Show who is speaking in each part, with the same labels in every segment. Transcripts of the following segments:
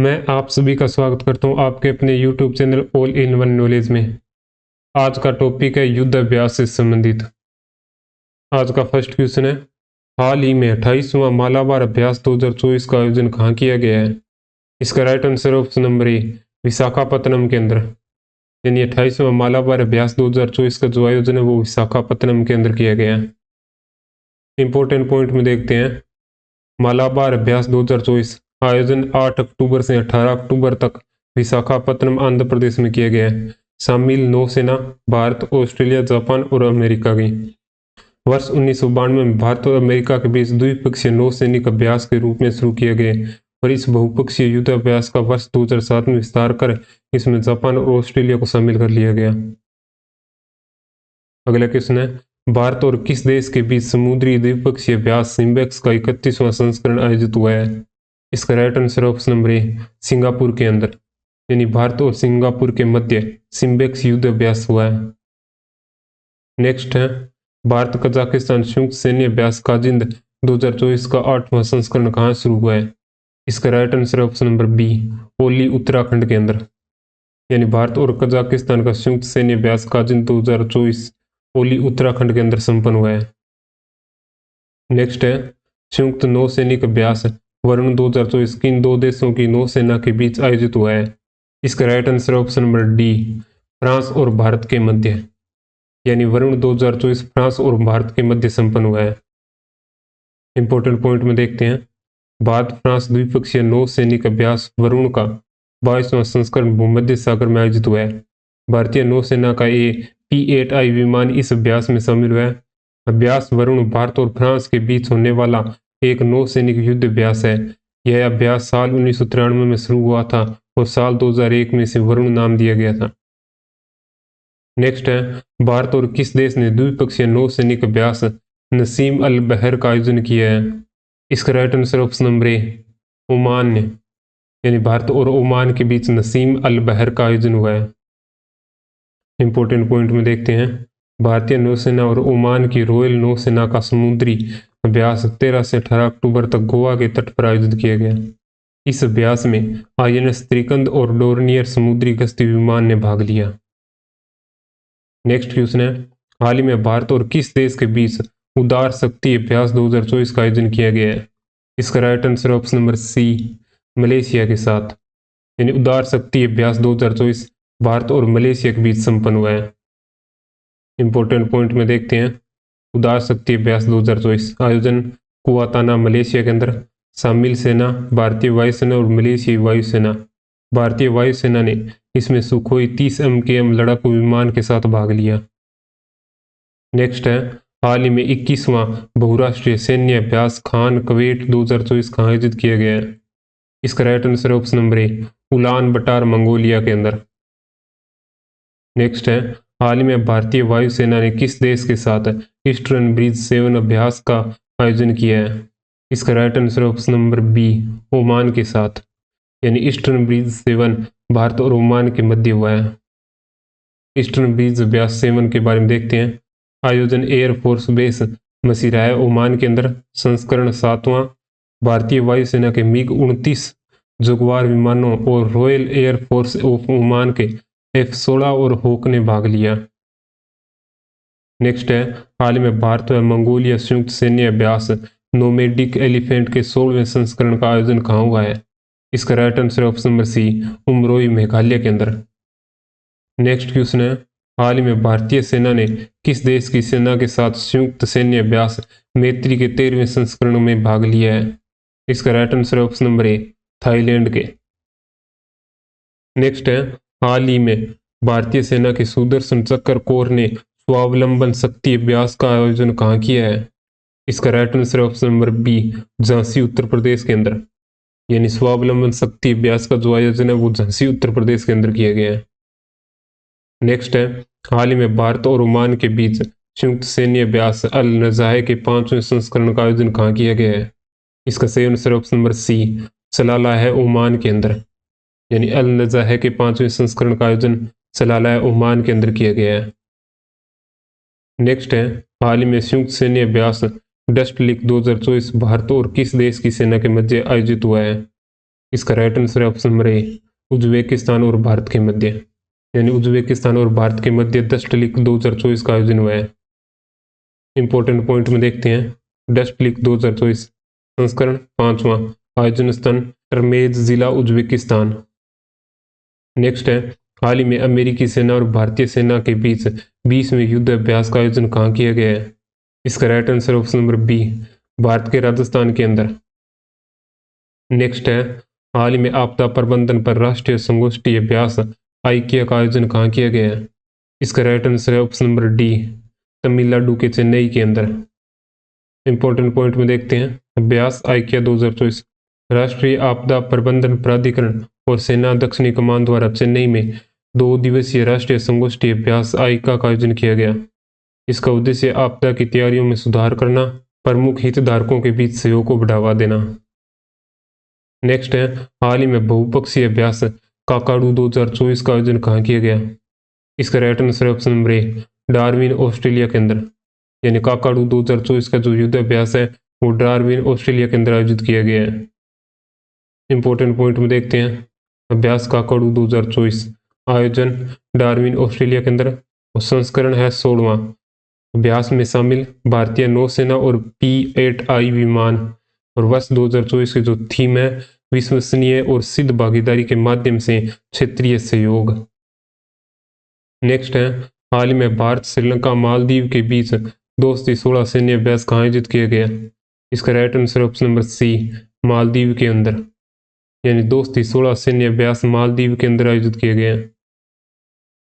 Speaker 1: मैं आप सभी का स्वागत करता हूं आपके अपने YouTube channel all in one knowledge में। आज का टॉपिक है युद्ध अभ्यास से संबंधित। आज का फर्स्ट क्वेश्चन है, हाल ही में 28वां मालाबार अभ्यास 2024 का आयोजन कहाँ किया गया है? इसका राइट आंसर ऑप्शन नंबर ए, विशाखापत्तनम के अंदर। यानी 28वां मालाबार अभ्यास 2024 का जो आयोजन है वो विशाखापत्तनम के अंदर किया गया है। इंपॉर्टेंट पॉइंट में देखते हैं, मालाबार अभ्यास 2024 आयोजन 8 अक्टूबर से 18 अक्टूबर तक विशाखापत्तनम आंध्र प्रदेश में किया गया है। शामिल नौसेना भारत, ऑस्ट्रेलिया, जापान और अमेरिका की। वर्ष 1992 में भारत और अमेरिका के बीच द्विपक्षीय नौसैनिक अभ्यास के रूप में शुरू किए गए और इस बहुपक्षीय युद्ध अभ्यास का वर्ष 2007 में विस्तार कर इसमें जापान और ऑस्ट्रेलिया को शामिल कर लिया गया। अगला क्वेश्चन है, भारत और किस देश के बीच समुद्री द्विपक्षीय अभ्यास सिम्बेक्स का 31वां संस्करण आयोजित हुआ है? इसका राइट आंसर ऑप्शन नंबर ए, सिंगापुर के अंदर। यानी भारत और सिंगापुर के मध्य सिम्बेक्स युद्ध अभ्यास हुआ है। नेक्स्ट है, भारत कजाकिस्तान संयुक्त सैन्य अभ्यास काजिंद 2024 का 8वां संस्करण कहाँ शुरू हुआ है? इसका right answer option number B, Auli Uttarakhand के अंदर। यानी भारत और कजाकिस्तान का संयुक्त सैन्य अभ्यास काजिंद 2024 ओली उत्तराखंड के अंदर संपन्न हुआ है। नेक्स्ट है, संयुक्त नौसैनिक अभ्यास वरुण 2024 किन दो देशों की नौसेना के बीच आयोजित हुआ है? इसका right answer option number D, France और भारत के मध्य। यानी वरुण 2024 फ्रांस और भारत के मध्य संपन्न हुआ है। इंपॉर्टेंट पॉइंट में देखते हैं, भारत फ्रांस द्विपक्षीय नौसैनिक अभ्यास वरुण का 22वां संस्करण भूमध्य सागर में आयोजित हुआ है। भारतीय नौसेना का P-8I विमान इस अभ्यास में शामिल हुआ है। अभ्यास वरुण भारत और फ्रांस के बीच होने वाला एक नौसैनिक युद्ध अभ्यास है। यह अभ्यास साल 1993 में शुरू हुआ था और साल 2001 में इसे वरुण नाम दिया गया था। नेक्स्ट है, भारत और किस देश ने द्विपक्षीय नौसैनिक अभ्यास नसीम अल बहर का आयोजन किया है? इसका राइट आंसर ऑप्शन नंबर ए, ओमान ने। यानी भारत और ओमान के बीच नसीम अल बहर का आयोजन हुआ है। इंपॉर्टेंट पॉइंट में देखते हैं, भारतीय नौसेना और ओमान की रॉयल नौसेना का समुद्री अभ्यास 13 से 18 अक्टूबर तक गोवा के तट पर आयोजित किया गया। इस अभ्यास में INS त्रिकंद और डोर्नियर समुद्री गश्ती विमान ने भाग लिया। नेक्स्ट क्वेश्चन है, हाल ही में भारत और किस देश के बीच उदार शक्ति अभ्यास 2024 का आयोजन किया गया है? इसका right answer option number C, Malaysia के साथ। यानी उदार शक्ति अभ्यास 2024 भारत और मलेशिया के बीच संपन्न हुआ है। इंपॉर्टेंट पॉइंट में देखते हैं, उदार शक्ति अभ्यास 2024 आयोजन कुआताना मलेशिया के अंदर। शामिल सेना भारतीय वायुसेना और मलेशियाई वायुसेना। भारतीय वायुसेना ने इसमें सुखोई 30 MKM लड़ाकू विमान के साथ भाग लिया। नेक्स्ट है, हाल ही में 21वां बहुराष्ट्रीय सैन्य अभ्यास खान क्वेट 2024 का आयोजित किया गया है। इसका right answer option number A, Ulaanbaatar Mongolia के अंदर। नेक्स्ट है, हाल ही में भारतीय वायुसेना ने किस देश के साथ ईस्टर्न ब्रिज 7 अभ्यास का आयोजन किया है? इसका right answer option number B, Oman के साथ। यानी ईस्टर्न ब्रिज 7 भारत और ओमान के मध्य हुआ है। ईस्टर्न ब्रिज अभ्यास 7 के बारे में देखते हैं, आयोजन एयरफोर्स बेस मसीराय ओमान के अंदर। संस्करण 7वां। भारतीय वायुसेना के MiG-29 जुगवार विमानों और रॉयल एयरफोर्स ऑफ ओमान के F-16 और होक ने भाग लिया। नेक्स्ट है, हाल ही में भारत व मंगोलिया संयुक्त सैन्य अभ्यास नोमैडिक एलिफेंट के 16वें संस्करण का आयोजन कहाँ हुआ है? इसका right answer option number C, Umroi Meghalaya के अंदर। नेक्स्ट क्वेश्चन है, हाल ही में भारतीय सेना ने किस देश की सेना के साथ संयुक्त सैन्य अभ्यास मैत्री के 13वें संस्करण में भाग लिया है? इसका राइट आंसर ऑप्शन नंबर ए, थाईलैंड के। नेक्स्ट है, हाल ही में भारतीय सेना के सुदर्शन चक्र कोर ने स्वावलंबन शक्ति अभ्यास का आयोजन कहाँ किया है? इसका right answer option number B, Jhansi Uttar Pradesh के अंदर। यानी स्वावलंबन शक्ति अभ्यास का जो आयोजन है वो झांसी उत्तर प्रदेश के अंदर किया गया है। नेक्स्ट है, हाल ही में भारत और ओमान के बीच संयुक्त सैन्य अभ्यास अल नज़ाहे के 5वें संस्करण का आयोजन कहाँ किया गया है? इसका सही आंसर ऑप्शन नंबर सी, सलाला है ओमान के अंदर। यानी अल नज़ाहे के 5वें संस्करण का आयोजन सलाला ओमान के अंदर किया गया है। नेक्स्ट है, हाल ही में संयुक्त सैन्य अभ्यास डस्ट लीग 2024 भारत और किस देश की सेना के मध्य आयोजित हुआ है? इसका राइट आंसर है ऑप्शन नंबर ए, उज्बेकिस्तान और भारत के मध्य, यानी उज्बेकिस्तान और भारत के मध्य डस्ट लीग 2024 का आयोजन हुआ है। इंपॉर्टेंट पॉइंट में देखते हैं, डस्ट लीग 2024 संस्करण 5वां, आयोजन स्थान टर्मेज जिला उज्बेकिस्तान। नेक्स्ट है, हाल ही में अमेरिकी सेना और भारतीय सेना के बीच 20वें युद्ध अभ्यास का आयोजन कहाँ किया गया है? इसका right answer option number B, Bharat के राजस्थान के अंदर। नेक्स्ट है, हाल ही में आपदा प्रबंधन पर राष्ट्रीय संगोष्ठी अभ्यास आईकिया का आयोजन कहाँ किया गया है? इसका राइट आंसर है ऑप्शन नंबर डी, तमिलनाडु के चेन्नई के अंदर। इंपॉर्टेंट पॉइंट में देखते हैं, अभ्यास आईकिया 2024 राष्ट्रीय आपदा प्रबंधन प्राधिकरण और सेना दक्षिणी कमान द्वारा चेन्नई में 2 दिवसीय राष्ट्रीय संगोष्ठी अभ्यास आईका का आयोजन किया गया। इसका उद्देश्य आपदा की तैयारियों में सुधार करना, प्रमुख हितधारकों के बीच सहयोग को बढ़ावा देना। नेक्स्ट है, हाल ही में बहुपक्षीय अभ्यास काकाडू 2024 का आयोजन कहाँ किया गया? इसका राइट आंसर ऑप्शन नंबर ए, डार्विन ऑस्ट्रेलिया के अंदर, यानी काकाडू 2024 का जो युद्ध अभ्यास है वो डार्विन ऑस्ट्रेलिया के अंदर आयोजित किया गया है। इंपॉर्टेंट पॉइंट में देखते हैं, अभ्यास काकाडू 2024 आयोजन डार्विन ऑस्ट्रेलिया के अंदर और संस्करण है 16वां। अभ्यास में शामिल भारतीय नौसेना और P-8I विमान और वर्ष 2024 की जो थीम है, विश्वसनीय और सिद्ध भागीदारी के माध्यम से क्षेत्रीय सहयोग। नेक्स्ट है, हाल ही में भारत श्रीलंका मालदीव के बीच दोस्ती 16 सैन्य अभ्यास कहाँ आयोजित किया गया? इसका right answer option number C, Maldives के अंदर, यानी दोस्ती 16 सैन्य अभ्यास मालदीव के अंदर आयोजित किए गए हैं।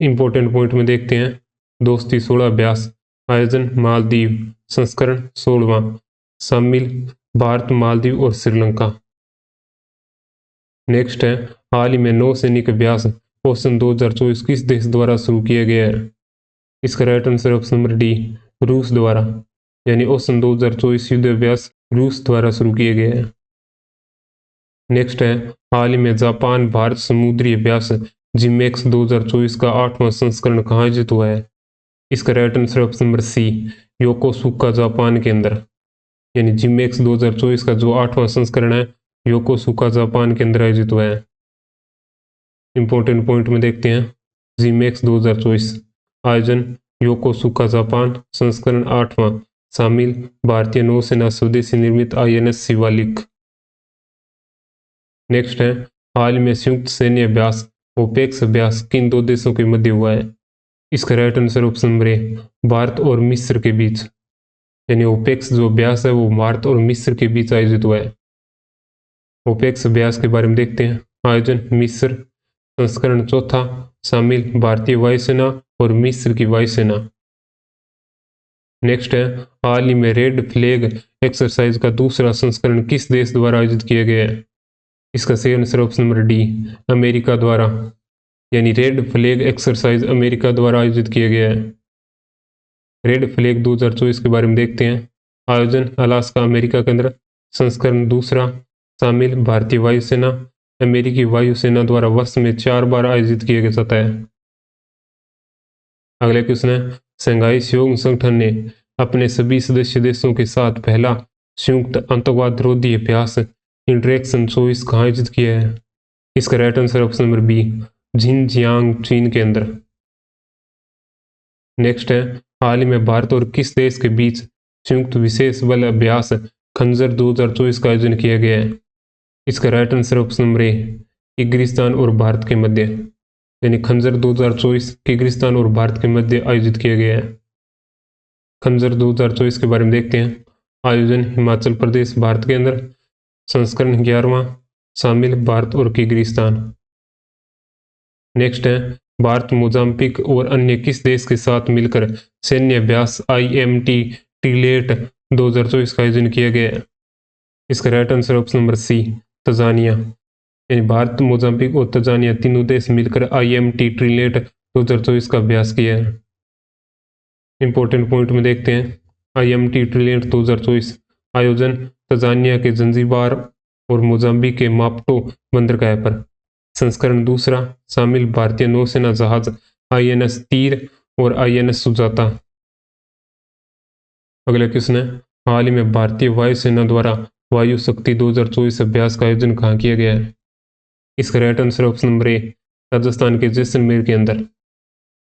Speaker 1: इंपॉर्टेंट पॉइंट में देखते हैं, दोस्ती 16 अभ्यास आयोजन मालदीव, संस्करण 16वां, शामिल भारत, मालदीव और श्रीलंका। नेक्स्ट है, हाल ही में नौसैनिक अभ्यास ओसन 2024 किस देश द्वारा शुरू किया गया है? इसका right answer option number D, रूस द्वारा, यानी ओसन 2024 युद्ध अभ्यास रूस द्वारा शुरू किया गया है। नेक्स्ट है, हाल ही में जापान भारत समुद्री अभ्यास जिमेक्स 2024 का 8वां संस्करण कहाँ आयोजित हुआ है? इसका right answer option number C, Yokosuka Japan के अंदर, यानी जिमेक्स 2024 का जो 8वां संस्करण है योकोसुका जापान के अंदर आयोजित हुआ है। इंपॉर्टेंट पॉइंट में देखते हैं, जिमेक्स 2024 आयोजन योकोसुका जापान, संस्करण 8वां, शामिल भारतीय नौसेना स्वदेशी निर्मित INS शिवालिक। नेक्स्ट है, हाल में संयुक्त सैन्य अभ्यास ओपेक्स अभ्यास किन 2 देशों के मध्य हुआ है? इसका राइट आंसर ऑप्शन नंबर ए, भारत और मिस्र के बीच, यानी ओपेक्स जो अभ्यास है वो भारत और मिस्र के बीच आयोजित हुआ है। ओपेक्स अभ्यास के बारे में देखते हैं, आयोजन मिस्र, संस्करण 4था, शामिल भारतीय वायुसेना और मिस्र की वायुसेना। नेक्स्ट है, हाल ही में रेड फ्लैग एक्सरसाइज का दूसरा संस्करण किस देश द्वारा आयोजित किया गया है? इसका सही answer option number D, America द्वारा, यानी रेड फ्लैग एक्सरसाइज अमेरिका द्वारा आयोजित किया गया है। रेड फ्लैग 2024 के बारे में देखते हैं, आयोजन अलास्का अमेरिका के अंदर, संस्करण दूसरा, शामिल भारतीय वायुसेना, अमेरिकी वायुसेना द्वारा वर्ष में 4 बार आयोजित किया जाता है। अगला क्वेश्चन है, शंघाई सहयोग संगठन ने अपने सभी सदस्य देशों के साथ पहला संयुक्त आतंकवाद रोधी अभ्यास इंटरेक्शन 24 कहाँ आयोजित किया है? इसका right answer option number B, Xinjiang चीन के अंदर। नेक्स्ट है, हाल ही में भारत और किस देश के बीच संयुक्त विशेष बल अभ्यास खंजर 2024 का आयोजन किया गया है? इसका राइट आंसर ऑप्शन नंबर ए, किर्गिस्तान और भारत के मध्य, यानी खंजर 2024 किर्गिस्तान और भारत के मध्य आयोजित किया गया है। खंजर 2024 के बारे में देखते हैं, आयोजन हिमाचल प्रदेश भारत के अंदर, संस्करण 11वां, शामिल भारत और किर्गिस्तान। नेक्स्ट है, भारत मोजाम्बिक और अन्य किस देश के साथ मिलकर सैन्य अभ्यास IMT ट्रिलेट 2024 का आयोजन किया गया है? इसका right answer option number C, Tanzania, यानी भारत, मोजाम्बिक और तंजानिया तीनों देश मिलकर IMT ट्रिलेट 2024 का अभ्यास किया है। इंपॉर्टेंट पॉइंट में देखते हैं, IMT ट्रिलेट 2024 आयोजन तंजानिया के जंजीबार और मोजाम्बिक के मापुटो बंदरगाह पर, संस्करण दूसरा, शामिल भारतीय नौसेना जहाज INS तीर और INS सुजाता। अगला क्वेश्चन है, हाल ही में भारतीय वायुसेना द्वारा वायु शक्ति 2024 अभ्यास का आयोजन कहाँ किया गया है? इसका राइट आंसर ऑप्शन नंबर ए राजस्थान के जैसलमेर के अंदर।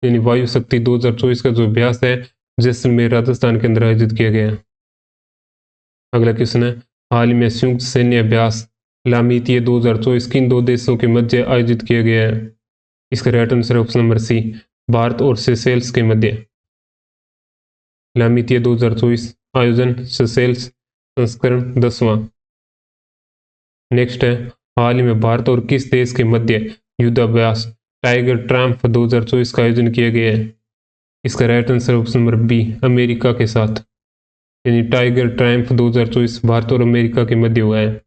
Speaker 1: यानी वायु शक्ति 2024 का जो अभ्यास है जैसलमेर राजस्थान के अंदर आयोजित किया गया। अगला क्वेश्चन है, हाल ही में संयुक्त सैन्य अभ्यास लामीतीय 2024 किन दो देशों के मध्य आयोजित किया गया है? इसका right answer option number C Bharat और सेशेल्स के मध्य। लामीतीय 2024 आयोजन सेशेल्स, संस्करण 10वां। नेक्स्ट है, हाल ही में भारत और किस देश के मध्य युद्धाभ्यास टाइगर ट्रायम्फ 2024 का आयोजन किया गया है? इसका right answer option number B America के साथ। यानी टाइगर ट्रायम्फ 2024 भारत और अमेरिका के मध्य हुआ है।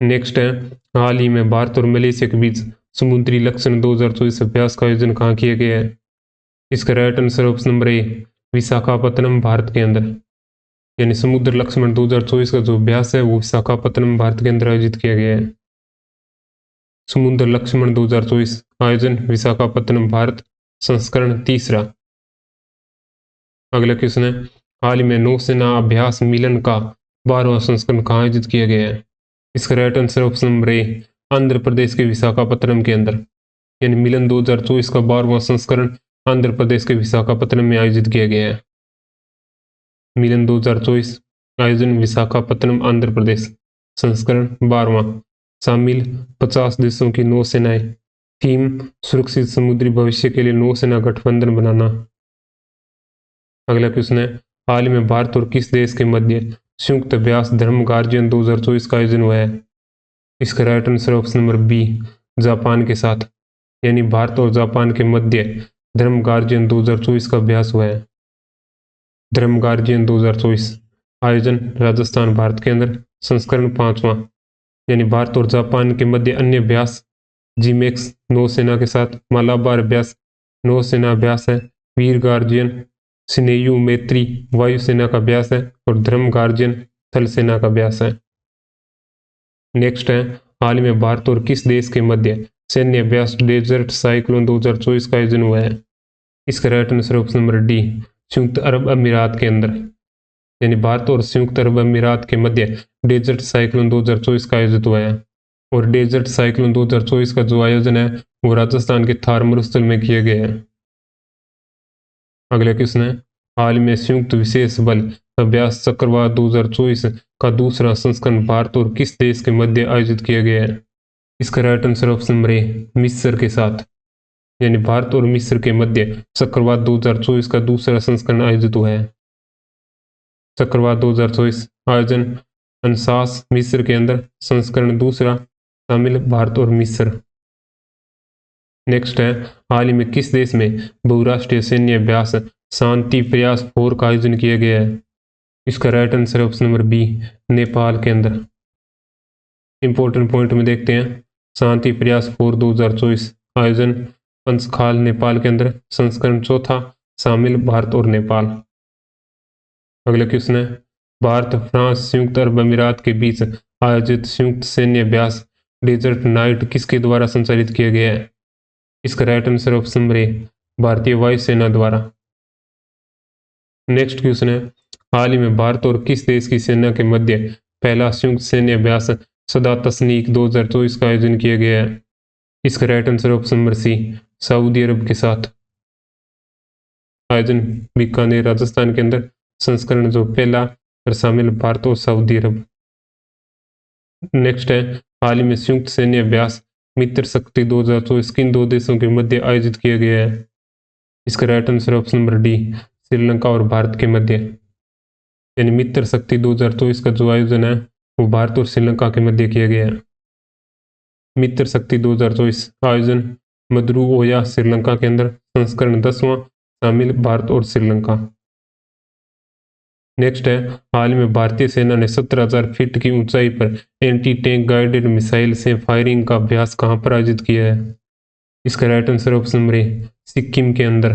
Speaker 1: नेक्स्ट है, हाल ही में भारत और मलेशिया के बीच समुद्री लक्षण 2024 अभ्यास का आयोजन कहाँ किया गया है? इसका राइट आंसर ऑप्शन नंबर ए विशाखापत्तनम भारत के अंदर। यानी समुद्र लक्ष्मण 2024 का जो अभ्यास है वो विशाखापत्तनम भारत के अंदर आयोजित किया गया है। समुद्र लक्ष्मण 2024 आयोजन विशाखापत्तनम भारत, संस्करण 3रा। अगला क्वेश्चन है, हाल ही में नौसेना अभ्यास मिलन का 12वां संस्करण कहाँ आयोजित किया गया है? इसका right answer option number A Andhra Pradesh के विशाखापत्तनम के अंदर। यानी मिलन 2024 का 12वां संस्करण आंध्र प्रदेश के विशाखापत्तनम में आयोजित किया गया है। मिलन 2024 आयोजन विशाखापत्तनम आंध्र प्रदेश, संस्करण 12वां। शामिल 50 देशों की नौसेनाएं। थीम सुरक्षित समुद्री भविष्य के लिए नौसेना गठबंधन बनाना। अगला क्वेश्चन है, हाल ही में भारत और किस देश के मध्य संयुक्त अभ्यास धर्म गार्जियन 2024 का आयोजन हुआ है? इसका right answer option number B Japan के साथ। यानी भारत और जापान के मध्य धर्म गार्जियन 2024 का अभ्यास हुआ है। धर्म गार्जियन 2024 आयोजन राजस्थान भारत के अंदर, संस्करण 5वां। यानी भारत और जापान के मध्य अन्य अभ्यास जीमेक्स नौसेना के साथ, मालाबार अभ्यास नौसेना अभ्यास है, वीर गार्जियन स्नेयु मैत्री वायुसेना का अभ्यास है और धर्म गार्जियन थल सेना का अभ्यास है। नेक्स्ट है, हाल ही में भारत और किस देश के मध्य सैन्य अभ्यास डेजर्ट साइक्लोन 2024 का आयोजन हुआ है? इसका right answer option number D संयुक्त अरब अमीरात के अंदर। यानी भारत और संयुक्त अरब अमीरात के मध्य डेजर्ट साइक्लोन 2024 का आयोजित हुआ है। और डेजर्ट साइक्लोन 2024 का जो आयोजन है वो राजस्थान के थार मरुस्थल में किया गया है। अगला क्वेश्चन है, हाल में संयुक्त विशेष बल अभ्यास चक्रवात 2024 का दूसरा संस्करण भारत और किस देश के मध्य आयोजित किया गया है? इसका राइट आंसर ऑप्शन नंबर ए मिस्र के साथ। यानी भारत और मिस्र के मध्य चक्रवात 2024 का दूसरा संस्करण आयोजित हुआ है। चक्रवात 2024 आयोजन अनसास मिस्र के अंदर, संस्करण 2रा। शामिल भारत और मिस्र। नेक्स्ट है, हाल ही में किस देश में बहुराष्ट्रीय सैन्य अभ्यास शांति प्रयास 4 का आयोजन किया गया है? इसका right answer option number B Nepal के अंदर। इंपॉर्टेंट पॉइंट में देखते हैं, शांति प्रयास 4 2024 आयोजन पंचखाल नेपाल के अंदर, संस्करण 4था। शामिल भारत और नेपाल। अगला क्वेश्चन है, भारत फ्रांस संयुक्त अरब अमीरात के बीच आयोजित संयुक्त सैन्य अभ्यास डेजर्ट नाइट किसके द्वारा संचालित किया गया है? इसका राइट आंसर ऑप्शन नंबर ए भारतीय वायुसेना द्वारा। नेक्स्ट क्वेश्चन है, हाल ही में भारत और किस देश की सेना के मध्य पहला संयुक्त सैन्य अभ्यास सदा तस्नीक 2024 का आयोजन किया गया है? इसका right answer option number C सऊदी अरब के साथ। आयोजन बीकानेर राजस्थान के अंदर, संस्करण जो पहला और शामिल भारत और सऊदी अरब। नेक्स्ट है, हाल ही में संयुक्त सैन्य अभ्यास मित्र शक्ति 2024 किन दो देशों के मध्य आयोजित किया गया है? इसका right answer option number D Sri Lanka और भारत के मध्य। यानी मित्र शक्ति 2024 का जो आयोजन है वो भारत और श्रीलंका के मध्य किया गया है। मित्र शक्ति 2024 आयोजन मद्रू ओया श्रीलंका के अंदर, संस्करण 10वां। शामिल भारत और श्रीलंका। नेक्स्ट है, हाल में भारतीय सेना ने 17,000 फीट की ऊंचाई पर एंटी टैंक गाइडेड मिसाइल से फायरिंग का अभ्यास कहां पर आयोजित किया है? इसका राइट आंसर ऑप्शन नंबर ए सिक्किम के अंदर।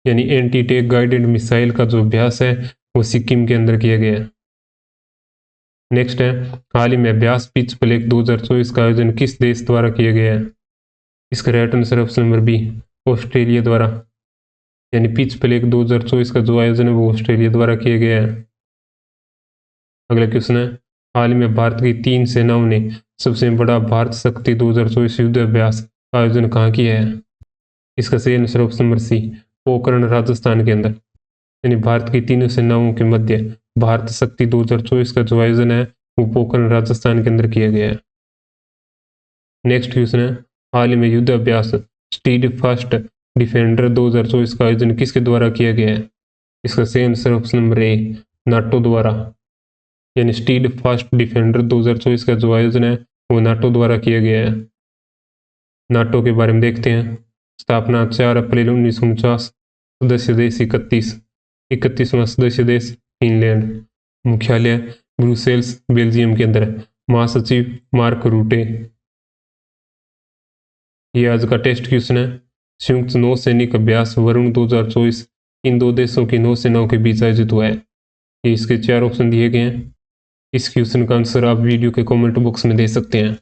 Speaker 1: यानी एंटी टैंक गाइडेड मिसाइल का जो अभ्यास है वो सिक्किम के अंदर किया गया है। नेक्स्ट है, हाल ही में अभ्यास पिच प्लेग 2024 का आयोजन किस देश द्वारा किया गया है? इसका right answer option number B Australia द्वारा। यानी पिच प्लेग 2024 का जो आयोजन है वो ऑस्ट्रेलिया द्वारा किया गया है। अगला क्वेश्चन है, हाल ही में भारत की 3 सेनाओं ने सबसे बड़ा भारत शक्ति 2024 युद्ध अभ्यास का आयोजन कहाँ किया है? इसका सही answer option number C, Pokhran Rajasthan के अंदर। यानी भारत की तीनों सेनाओं के मध्य भारत शक्ति 2024 का जो आयोजन है वो पोखरण राजस्थान के अंदर किया गया है। नेक्स्ट क्वेश्चन है, हाल ही में युद्ध अभ्यास स्टीड फास्ट डिफेंडर 2024 का आयोजन किसके द्वारा किया गया है? इसका सही आंसर ऑप्शन नंबर ए, नाटो द्वारा। यानी स्टीड फास्ट डिफेंडर 2024 का जो आयोजन है वो नाटो द्वारा किया गया है। नाटो के बारे में देखते हैं। स्थापना 4 अप्रैल 1949। सदस्य देश 31वां सदस्य देश फिनलैंड। मुख्यालय ब्रुसेल्स बेल्जियम के अंदर। महासचिव मार्क रूटे। ये आज का टेस्ट क्वेश्चन है। संयुक्त नौसैनिक अभ्यास वरुण 2024 इन दो देशों की नौसेनाओं के बीच आयोजित हुआ है। ये इसके 4 ऑप्शन दिए गए हैं। इस क्वेश्चन का आंसर आप वीडियो के कमेंट बॉक्स में दे सकते हैं।